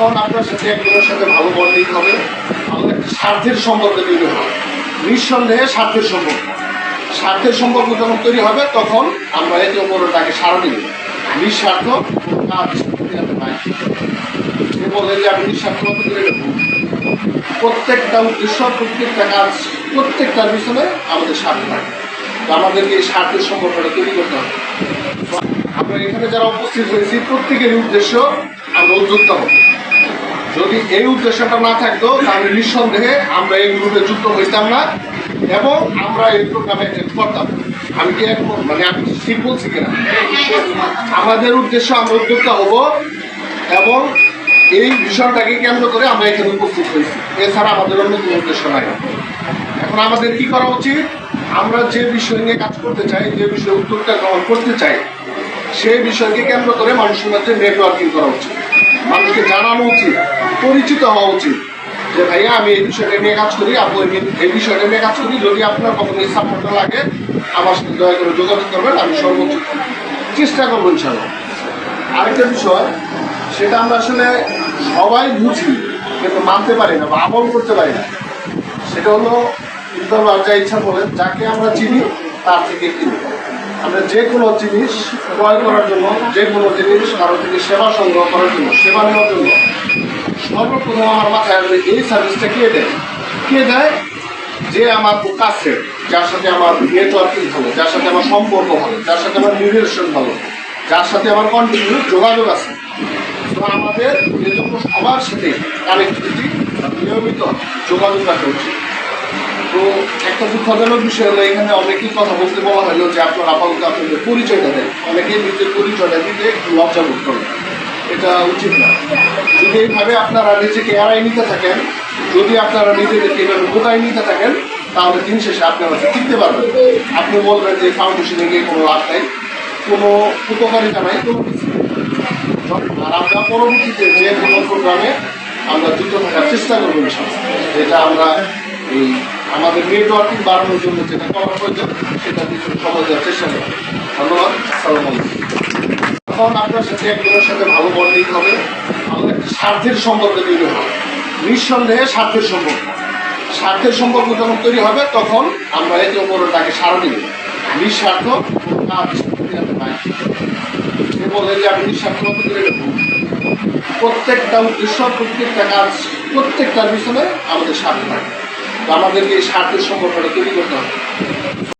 তখন আপনার সাথে একজনের সাথে ভালো বন্ডিং হবে, ভালো একটা স্বার্থের সম্পর্ক তৈরি হবে। নিঃসন্দেহে স্বার্থের সম্পর্ক যখন তৈরি হবে তখন আমরা একে অপরের তাকে সারা দিব। নিঃস্বার্থ কাজ সে বলে যে আমি নিঃস্বার্থ মতো করে নেব। প্রত্যেকটা উদ্দেশ্য, প্রত্যেকটা কাজ, প্রত্যেকটার পিছনে আমাদের স্বার্থ থাকে। তো আমাদেরকে এই স্বার্থের সম্পর্কটা তৈরি করতে হবে। আমরা এখানে যারা উপস্থিত হয়েছি প্রত্যেকেরই উদ্দেশ্য আমরা উদ্যোক্তা হব। যদি এই উদ্দেশ্যটা না থাকতো তাহলে নিঃসন্দেহে আমরা এই গ্রুপে যুক্ত হইতাম না এবং আমরা এই প্রোগ্রামে করতাম। আমি কি আমি ঠিক বলছি কিনা? আমাদের উদ্দেশ্য আমরা উদ্যোক্তা হব এবং এই বিষয়টাকে কেন্দ্র করে আমরা এখানে উপস্থিত হয়েছি। এছাড়া আমাদের অন্য কোনো উদ্দেশ্য নাই। এখন আমাদের কি করা উচিত? আমরা যে বিষয় নিয়ে কাজ করতে চাই, যে বিষয়ে উদ্যোগটা গ্রহণ করতে চাই, সেই বিষয়কে কেন্দ্র করে মানুষের মধ্যে নেটওয়ার্কিং করা উচিত। মানুষকে জানানো উচিত, পরিচিত হওয়া উচিত যে ভাইয়া আমি এই বিষয়টা নিয়ে কাজ করি, আপনি এই বিষয়টা নিয়ে কাজ করি, যদি আপনার কখনো এই সাপোর্টটা লাগে আমার সাথে দয়া করে যোগাযোগ করবেন, আমি সর্বোচ্চ চেষ্টা করবো ইনশাআল্লাহ। আরেকটা বিষয়, সেটা আমরা আসলে সবাই বুঝি কিন্তু মানতে পারি না বা আমল করতে পারি না। সেটা হলো যা ইচ্ছা বলেন, যাকে আমরা চিনি তার থেকে কিনি। আমরা যে কোনো জিনিস ক্রয় করার জন্য, যে কোনো জিনিস কারো থেকে সেবা সংগ্রহ করার জন্য, সেবা নেওয়ার জন্য সর্বপ্রথম আমার মাথায় আসবে এই সার্ভিসটা কে দেয়? কে দেয়? যে আমার কাছে, যার সাথে আমার নেটওয়ার্কিং ভালো, যার সাথে আমার সম্পর্ক ভালো, যার সাথে আমার রিলেশন ভালো, যার সাথে আমার কন্টিনিউ যোগাযোগ আছে। তো আমাদের এজন্য সবার সাথে কানেক্টিভিটি নিয়মিত যোগাযোগ রাখা উচিত। তো একটা দুঃখজনক বিষয় হলো এখানে অনেকেই কথা বলতে বলা হলো যে আপনার আপাতত আপনাদের পরিচয়টা দেন। অনেকেই নিজের পরিচয়টা দিতে একটু লজ্জা বোধ করেন। এটা উচিত না। যদি এইভাবে আপনারা নিজেকে এড়াই নিতে থাকেন, যদি আপনারা নিজেদেরকে এভাবে বোকায় নিতে থাকেন, তাহলে দিন শেষে আপনি হয়তো টিকতে পারবেন। আপনি বলবেন যে ফাউন্ডেশনে গিয়ে কোনো লাভ নাই, কোনো উপকারিতা নাই, কোনো কিছু। আর আমরা পরবর্তীতে যে কোনো প্রোগ্রামে আমরা যুক্ত থাকার চেষ্টা করবো ইনশাআল্লাহ। যেটা আমরা এই আমাদের নেটওয়ার্কিং বাড়ানোর জন্য যেটা করা প্রয়োজন সেটা কিছু সময় দেওয়ার চেষ্টা করবো। ধন্যবাদ। আসসালামু আলাইকুম। তখন আপনার সাথে একজনের সাথে ভালো বন্ডিং হবে, ভালো একটা স্বার্থের সম্পর্ক তৈরি হবে। নিঃসন্দেহে স্বার্থের সম্পর্ক যখন তৈরি হবে তখন আমরা একে অপরের তাকে সারা দিব। নিঃস্বার্থ কাজ সে বলে যে আমি নিঃস্বার্থ মতো করে নেব। প্রত্যেকটা উদ্দেশ্য, প্রত্যেকটা কাজ, প্রত্যেকটার পিছনে আমাদের স্বার্থ থাকে। আমাদেরকে এই স্বার্থের সম্পর্কটা তৈরি করতে হবে।